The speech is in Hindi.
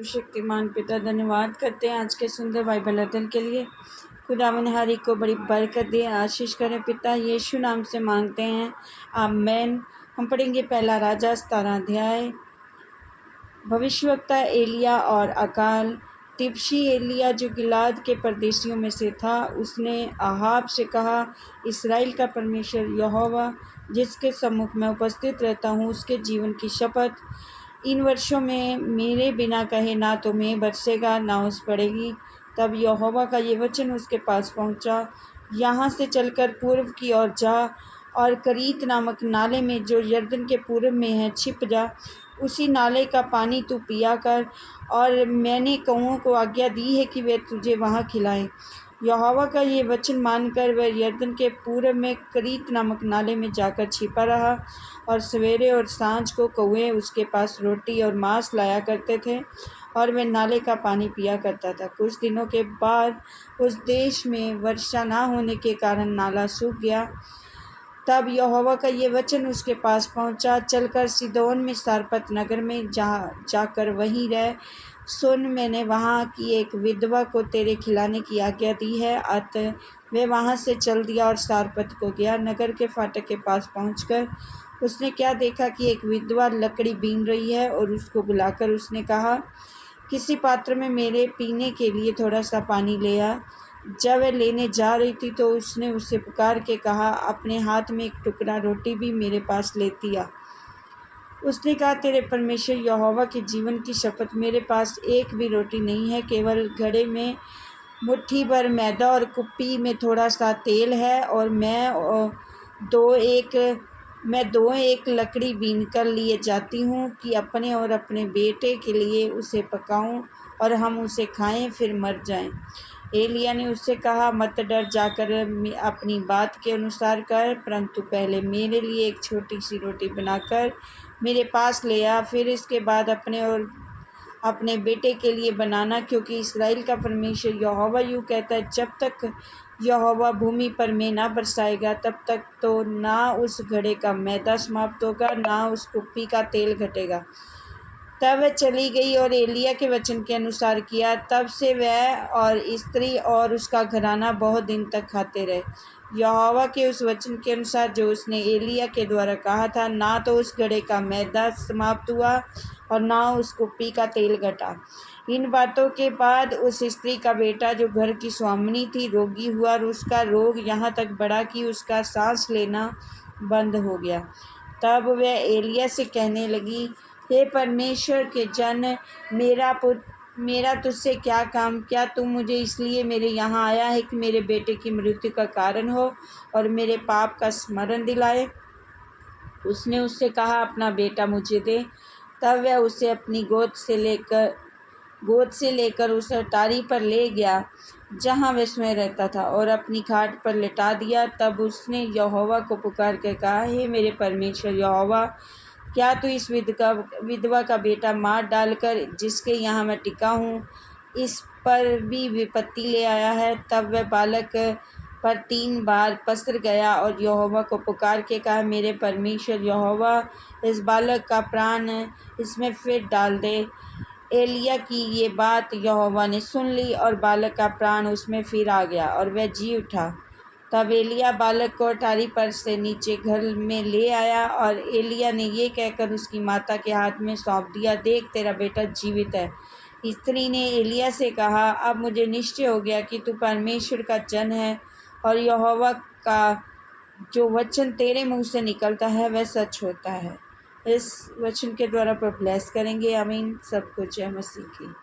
शक्तिमान पिता धन्यवाद करते हैं आज के सुंदर बाइबल अध्ययन के लिए। खुदावन हर एक को बड़ी बरकत दे, आशीष करें पिता, यीशु नाम से मांगते हैं, आमेन। हम पढ़ेंगे पहला राजा 17 अध्याय। भविष्यवक्ता एलिया और अकाल। तिप्शी एलिया जो गिलाद के परदेशियों में से था, उसने आहाब से कहा, इस्राएल का परमेश्वर यहोवा जिसके सम्मुख मैं उपस्थित रहता हूँ, उसके जीवन की शपथ, इन वर्षों में मेरे बिना कहे ना तो मेघ बरसेगा ना ओस पड़ेगी। तब यहोवा का ये वचन उसके पास पहुँचा, यहाँ से चलकर पूर्व की ओर जा और करीत नामक नाले में जो यरदन के पूर्व में है छिप जा। उसी नाले का पानी तू पिया कर, और मैंने कौओं को आज्ञा दी है कि वे तुझे वहाँ खिलाएं। यहोवा का ये वचन मानकर वह यरदन के पूर्व में करीत नामक नाले में जाकर छिपा रहा, और सवेरे और सांझ को कौए उसके पास रोटी और मांस लाया करते थे, और वह नाले का पानी पिया करता था। कुछ दिनों के बाद उस देश में वर्षा ना होने के कारण नाला सूख गया। तब यहोवा का ये वचन उसके पास पहुंचा, चलकर सीदोन में सारपत नगर में जाकर वहीं रह। सुन, मैंने वहाँ की एक विधवा को तेरे खिलाने की आज्ञा दी है। अतः वे वहाँ से चल दिया और सारपत को गया। नगर के फाटक के पास पहुंचकर उसने क्या देखा कि एक विधवा लकड़ी बीन रही है, और उसको बुलाकर उसने कहा, किसी पात्र में मेरे पीने के लिए थोड़ा सा पानी ले आ। जब वह लेने जा रही थी तो उसने उसे पुकार के कहा, अपने हाथ में एक टुकड़ा रोटी भी मेरे पास लेती आ। उसने कहा, तेरे परमेश्वर यहोवा के जीवन की शपथ, मेरे पास एक भी रोटी नहीं है, केवल घड़े में मुट्ठी भर मैदा और कुप्पी में थोड़ा सा तेल है, और मैं दो एक लकड़ी बीन कर लिए जाती हूँ कि अपने और अपने बेटे के लिए उसे पकाऊं और हम उसे खाएं, फिर मर जाएं। एलिया ने उससे कहा, मत डर, जाकर अपनी बात के अनुसार कर, परंतु पहले मेरे लिए एक छोटी सी रोटी बनाकर मेरे पास ले आ, फिर इसके बाद अपने और अपने बेटे के लिए बनाना, क्योंकि इस्राएल का परमेश्वर यहोवा यूँ कहता है, जब तक यहोवा भूमि पर में ना बरसाएगा, तब तक तो ना उस घड़े का मैदा समाप्त होगा, ना उस कुप्पी का तेल घटेगा। तब वह चली गई और एलिया के वचन के अनुसार किया। तब से वह और स्त्री और उसका घराना बहुत दिन तक खाते रहे, यहोवा के उस वचन के अनुसार जो उसने एलिया के द्वारा कहा था। ना तो उस घड़े का मैदा समाप्त हुआ और ना उस कुप्पी का तेल घटा। इन बातों के बाद उस स्त्री का बेटा जो घर की स्वामिनी थी रोगी हुआ, और उसका रोग यहाँ तक बढ़ा कि उसका सांस लेना बंद हो गया। तब वह एलिया से कहने लगी, हे परमेश्वर के जन, मेरा तुझसे क्या काम? क्या तू मुझे इसलिए मेरे यहाँ आया है कि मेरे बेटे की मृत्यु का कारण हो और मेरे पाप का स्मरण दिलाए? उसने उससे कहा, अपना बेटा मुझे दे। तब वह उसे अपनी गोद से लेकर उस अटारी पर ले गया जहाँ वह स्वयं रहता था, और अपनी खाट पर लिटा दिया। तब उसने यहोवा को पुकार कर कहा, हे मेरे परमेश्वर यहोवा, क्या तू इस विधवा का बेटा मार डालकर जिसके यहाँ मैं टिका हूँ, इस पर भी विपत्ति ले आया है? तब वह बालक पर 3 बार पसर गया और यहोवा को पुकार के कहा, मेरे परमेश्वर यहोवा, इस बालक का प्राण इसमें फिर डाल दे। एलिया की ये बात यहोवा ने सुन ली, और बालक का प्राण उसमें फिर आ गया और वह जी उठा। तब एलिया बालक को अटारी पर से नीचे घर में ले आया, और एलिया ने ये कहकर उसकी माता के हाथ में सौंप दिया, देख, तेरा बेटा जीवित है। स्त्री ने एलिया से कहा, अब मुझे निश्चय हो गया कि तू परमेश्वर का जन है, और यहोवा का जो वचन तेरे मुंह से निकलता है वह सच होता है। इस वचन के द्वारा पर ब्लेस करेंगे। आमीन। सब कुछ जय मसीह की।